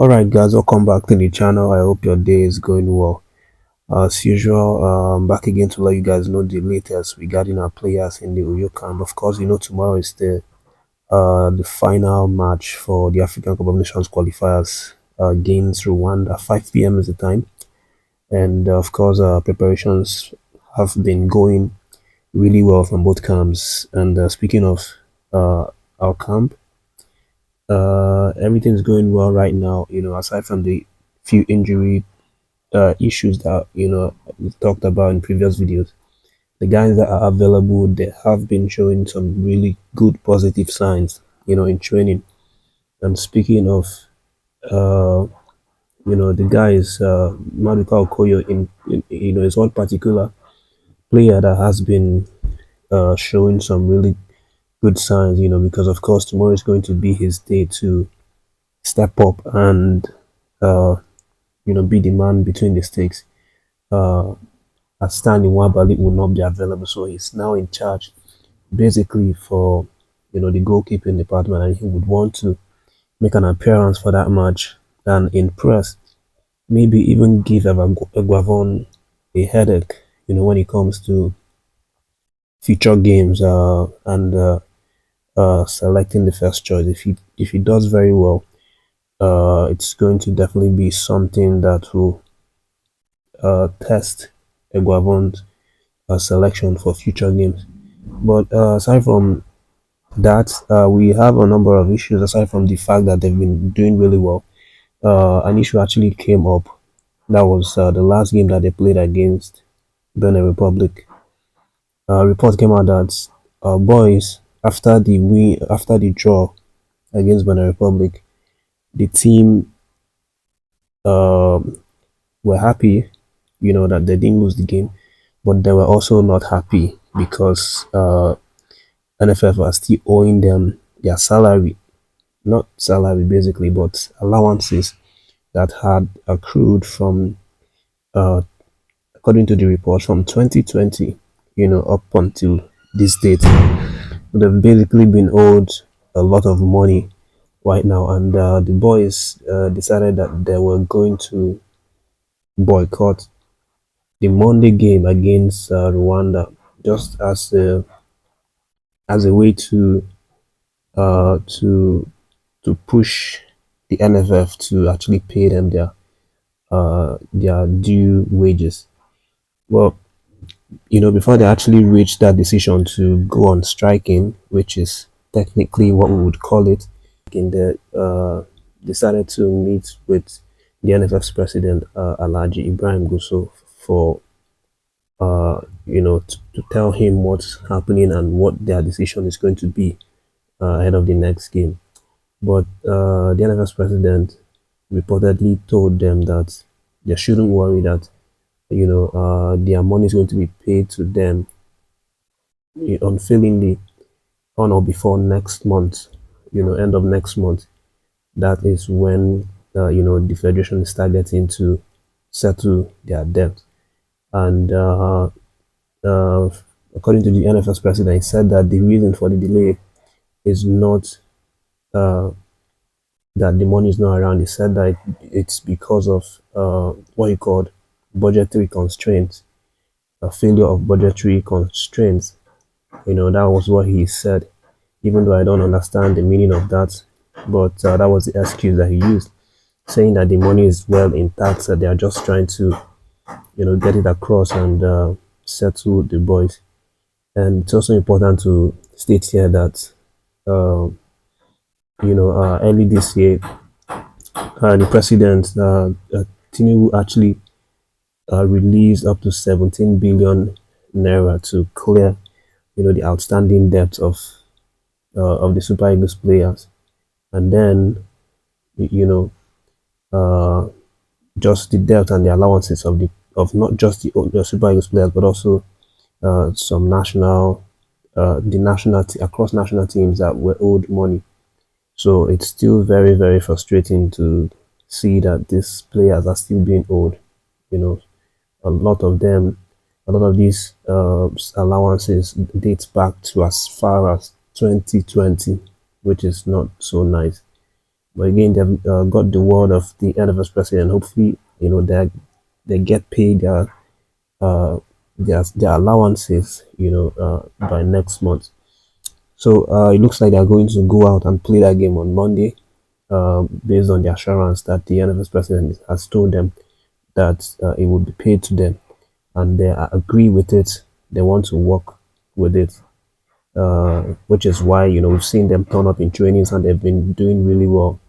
Alright guys, welcome back to the channel. I hope your day is going well. As usual, back again to let you guys know the latest regarding our players in the OKOYE camp. Of course, tomorrow is the final match for the African Cup of Nations qualifiers against Rwanda. 5 p.m. is the time, and of course, preparations have been going really well from both camps. And speaking of our camp, everything's going well right now. Aside from the few injury issues that we talked about in previous videos, the guys that are available, they have been showing some really good positive signs in training. And speaking of uh the guys, Maduka Okoyo is one particular player that has been showing some really good signs, because of course tomorrow is going to be his day to step up and uh be the man between the sticks. As Stanley Nwabali will not be available, so he's now in charge basically for the goalkeeping department, and he would want to make an appearance for that match and impress, maybe even give Eguavon a headache, when it comes to future games and selecting the first choice. If he does very well, it's going to definitely be something that will test Eguavon's selection for future games. But aside from that, we have a number of issues aside from the fact that they've been doing really well. An issue actually came up. That was the last game that they played against Benin Republic. Report came out that boys, after the draw against Benin Republic, the team uh, were happy, that they didn't lose the game, but they were also not happy because NFF are still owing them their salary, not salary basically, but allowances that had accrued from, uh, according to the report, from 2020, up until this date. They've basically been owed a lot of money right now, and the boys decided that they were going to boycott the Monday game against Rwanda, just as a way to uh, to to push the NFF to actually pay them their due wages. Well, before they actually reached that decision to go on striking, which is technically what we would call it, in the decided to meet with the NFF's president, Alhaji Ibrahim Gusso, for to tell him what's happening and what their decision is going to be ahead of the next game. But the NFF's president reportedly told them that they shouldn't worry, that their money is going to be paid to them unfailingly on or before next month, end of next month. That is when the federation is targeting to settle their debt. And uh, according to the NFS president, he said that the reason for the delay is not uh, that the money is not around. He said that it's because of what he called budgetary constraints, a failure of budgetary constraints. That was what he said, even though I don't understand the meaning of that. But that was the excuse that he used, saying that the money is well intact, that they are just trying to, get it across and settle the boys. And it's also important to state here that, early this year, the president, Tinubu, actually released up to 17 billion naira to clear, the outstanding debt of the Super Eagles players. And then, you know, uh, just the debt and the allowances of not just the Super Eagles players, but also some across national teams that were owed money. So it's still very, very frustrating to see that these players are still being owed. You know, a lot of them, a lot of these allowances dates back to as far as 2020, which is not so nice. But again, they've got the word of the NFF president. Hopefully, they get paid uh, their allowances, by next month. So it looks like they're going to go out and play that game on Monday, based on the assurance that the NFS president has told them that it will be paid to them, and they agree with it. They want to work with it, which is why we've seen them turn up in trainings and they've been doing really well,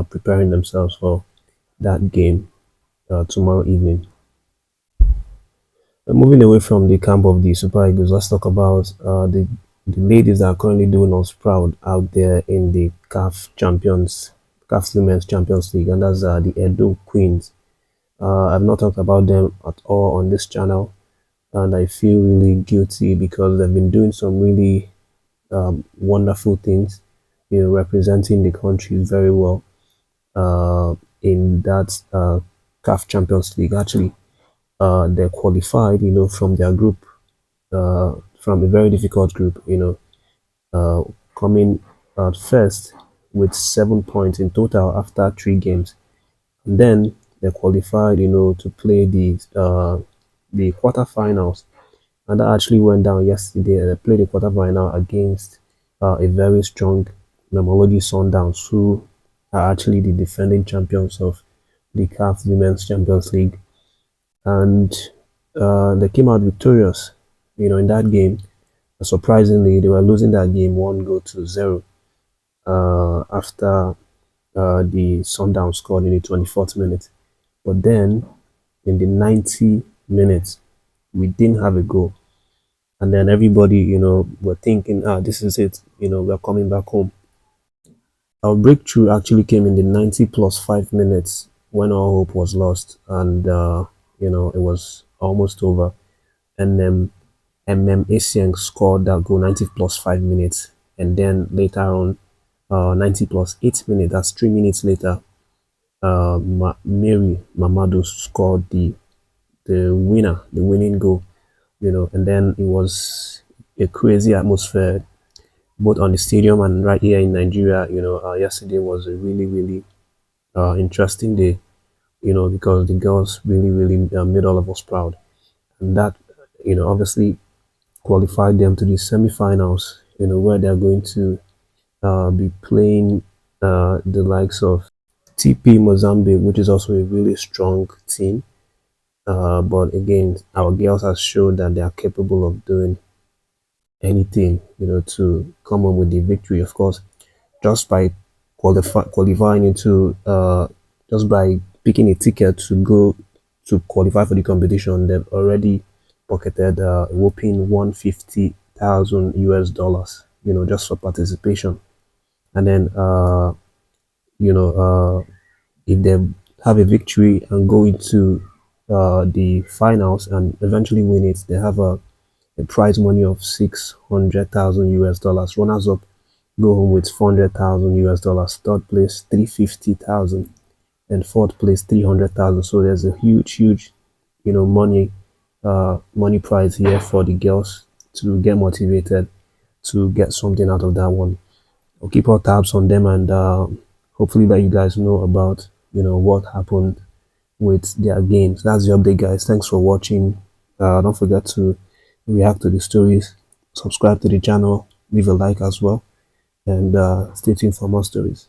preparing themselves for that game tomorrow evening. Moving away from the camp of the Super Eagles, let's talk about the ladies that are currently doing us proud out there in the CAF Women's Champions League, and that's the Edo Queens. I've not talked about them at all on this channel, and I feel really guilty because they've been doing some really wonderful things, representing the country very well in that CAF Champions League. Actually, they qualified, from their group, from a very difficult group, coming out first with 7 points in total after 3 games. And then they qualified, to play the quarterfinals, and that actually went down yesterday. They played the quarterfinal against a very strong Mamelodi Sundowns, who are actually the defending champions of the CAF Women's Champions League, and they came out victorious. In that game, surprisingly, they were losing that game 1 goal to 0 after the Sundown scored in the 24th minute. But then in the 90 minutes, we didn't have a goal. And then everybody, were thinking, this is it, we're coming back home. Our breakthrough actually came in the 90 plus 5 minutes when all hope was lost, and, it was almost over. And then Asian scored that goal 90 plus 5 minutes, and then later on, 90 plus 8 minutes, that's 3 minutes later, Mary Mamadou scored the winning goal, and then it was a crazy atmosphere both on the stadium and right here in Nigeria. Yesterday was a really, really interesting day, because the girls really, really made all of us proud, and that, obviously qualified them to the semi-finals, where they're going to be playing the likes of TP Mozambique, which is also a really strong team. But again, our girls have shown that they are capable of doing anything, to come up with the victory. Of course, just by qualifying into, just by picking a ticket to go to qualify for the competition, they've already pocketed a whopping 150,000 US dollars, just for participation. And then, if they have a victory and go into the finals and eventually win it, they have a prize money of 600,000 US dollars. Runners up go home with 400,000 US dollars. Third place 350,000, and fourth place 300,000. So there's a huge, money prize here for the girls to get motivated to get something out of that one. I'll keep our tabs on them, and hopefully let you guys know about what happened with their games. That's the update, guys. Thanks for watching. Don't forget to react to the stories, subscribe to the channel, leave a like as well, and stay tuned for more stories.